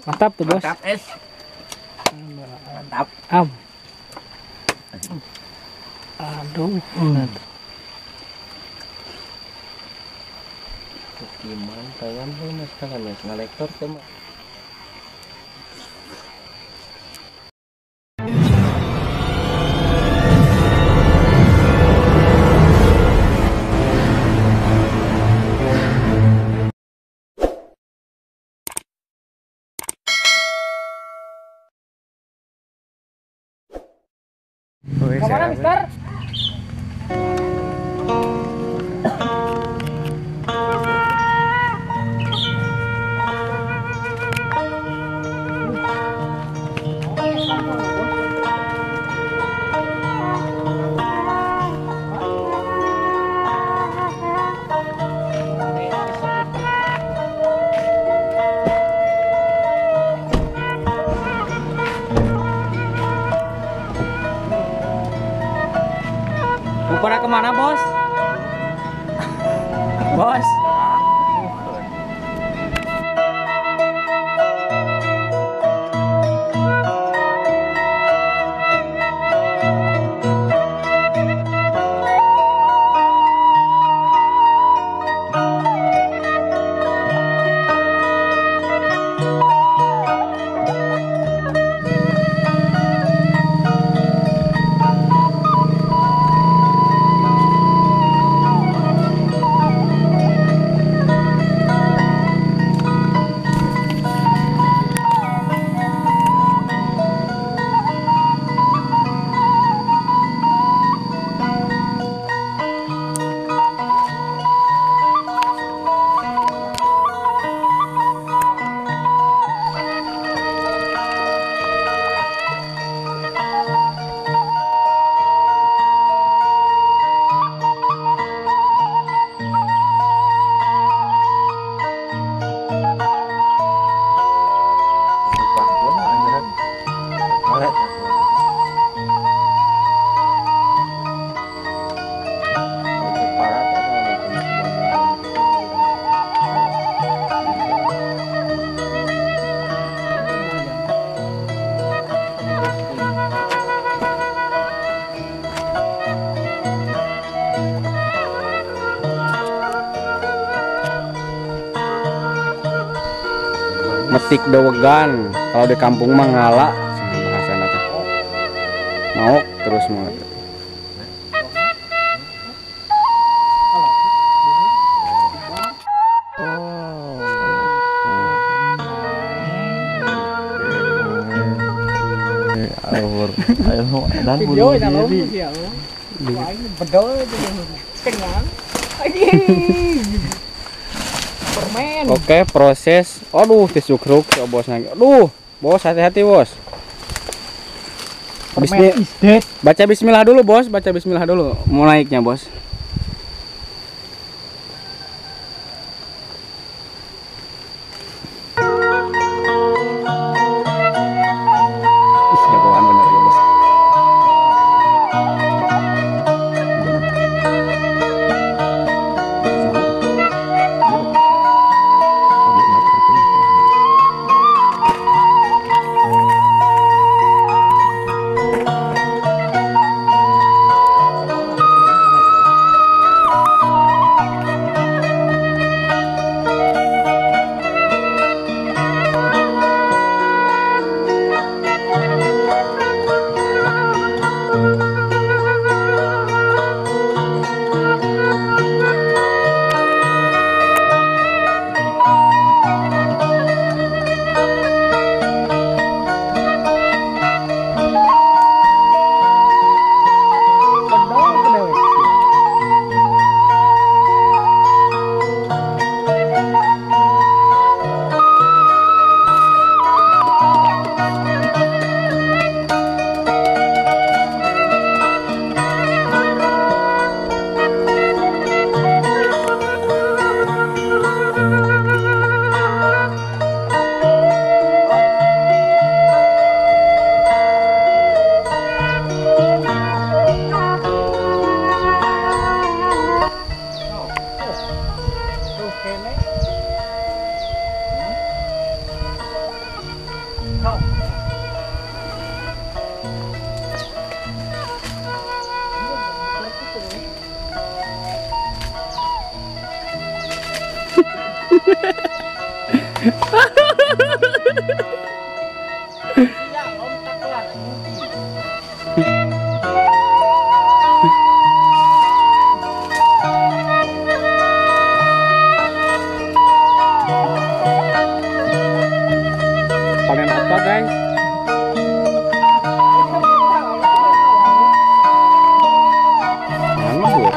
Mantap tuh bos. Mantap es. Mantap. Aduh. Gimana tangan tuh mas kalau mas ngelektor tuh mas. Kemana Mister? Mau pada kemana bos? Bos. Metik dewegan, kalau di kampung mah ngala bahasana teh. Maok terus mah. Ayo dan bunuh diri. Bedol kenyang. Permen. Oke, proses. Aduh, disukruk ya bos. Aduh, bos hati-hati bos. Baca bismillah dulu bos, baca bismillah dulu. Mau naiknya bos. Jagoan bener ya bos. Panen apa guys? Nganggur.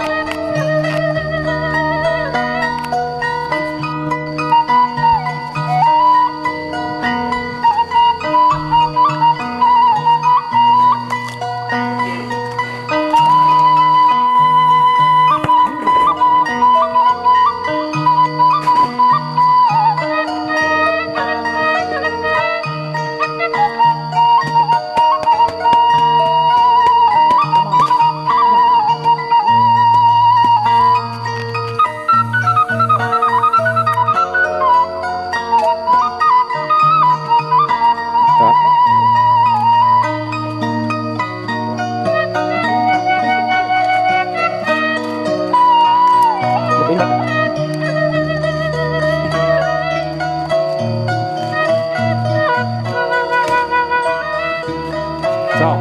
So.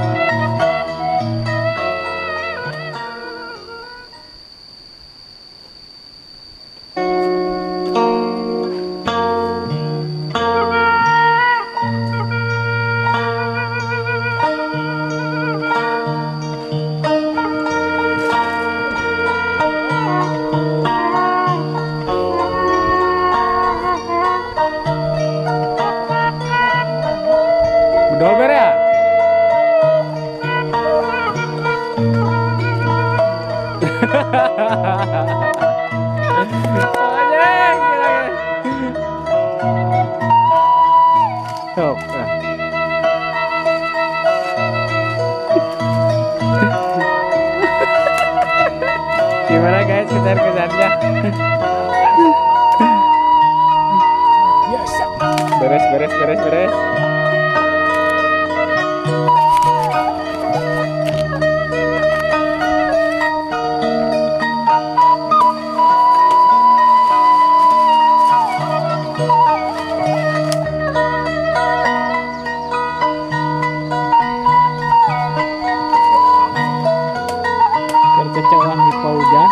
Bedol bere ya? Sok. Gimana guys kesan-kesannya? Beres, beres, beres, beres. Kecewaan di hujan.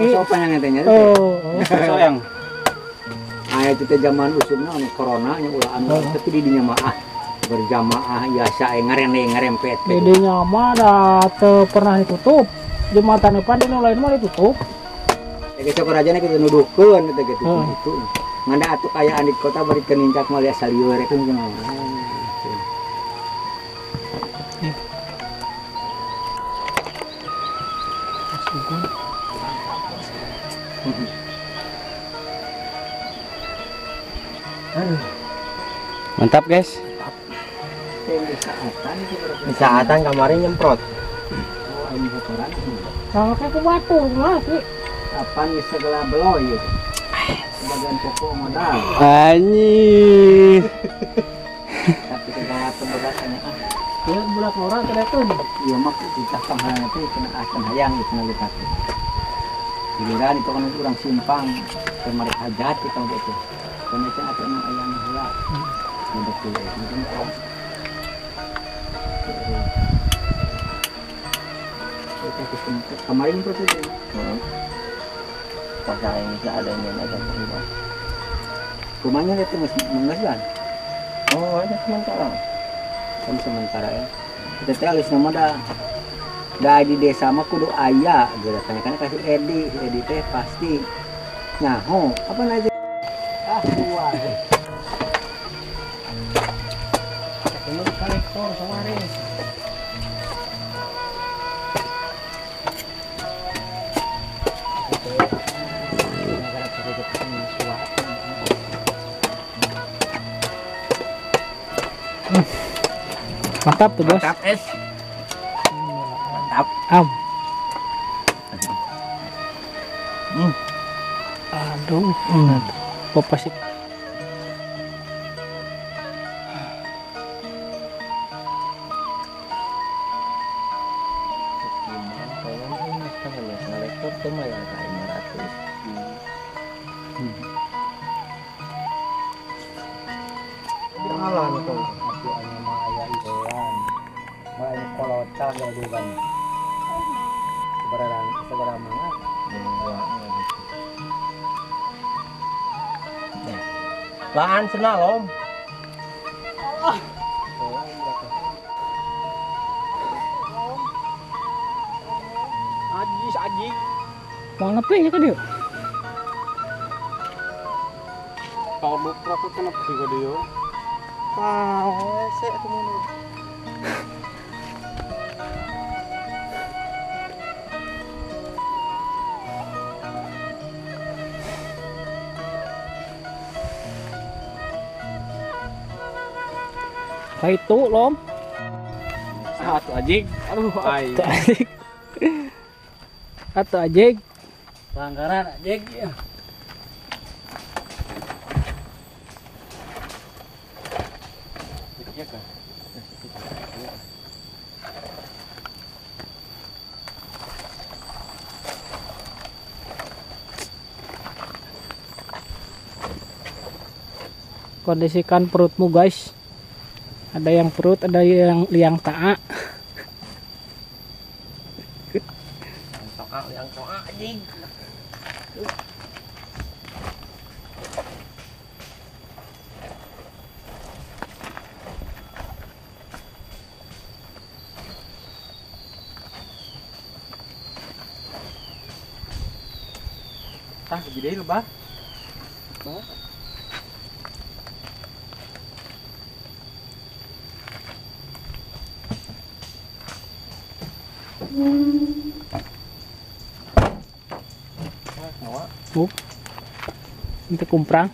Sopan yang ngetenya Soyang. Aya itu teh zaman usumna anu corona nya ulah anu tapi di dinya mah berjamaah biasa ngarempet. Di nyama dah teu pernah ditutup. Jembatan depan di lain mah ditutup. Ya sok rajana kita nuduhkeun eta gitu itu. Nganda atuh kayaan di kota bari kenincak mah liat salieur eta gimana. Mantap guys. Saatan kemarin nyemprot. Kalau kayak ke batu mati. Kapan segala beloy. Sebagian pokok modal. Anjir. Tapi segala pembebasannya Ya budak orang kada tuh. iya mah kita panghalan teh kena akan hayang gitu ngalipat. Giliran itu kan urang simpang kemarin hajat kita gitu. Kemudian ada yang ayam heula. Udah tuh mungkin Terus kemarin itu tuh. Pas yang bisa adanya ada rumah. Rumahnya itu mengesan. Oh, ada sementara. Kan sementara ya. Kita teh alis nama dah di desa mah kudu aya gitu kan kasih Edi teh pasti. Nyaho, apa aja. Ah, buah. Ini kolektor kemarin. Mantap tuh, Bos. Mantap es. Mantap. Am. Aduh. Bapak sih. Kolektor cuma ya kayak 500. Jalan tuh. Masih aya mah aya ieuan. Mah aya kolotan ya di ban. Seberapa mana? Lahan senal om. Aji. Mau ngapain ya kan dia? Kalau lu profit kenapa sih dia? Saya aku mau. Kayak itu lom. Satu aji. Aduh, ai. Tuh anjing. Atau anjing. Langgaran aji. Kondisikan perutmu guys. Ada yang perut, ada yang liang ta'a. Yang toa anjing. Tah, gede lu, Bah. Untuk kumprang.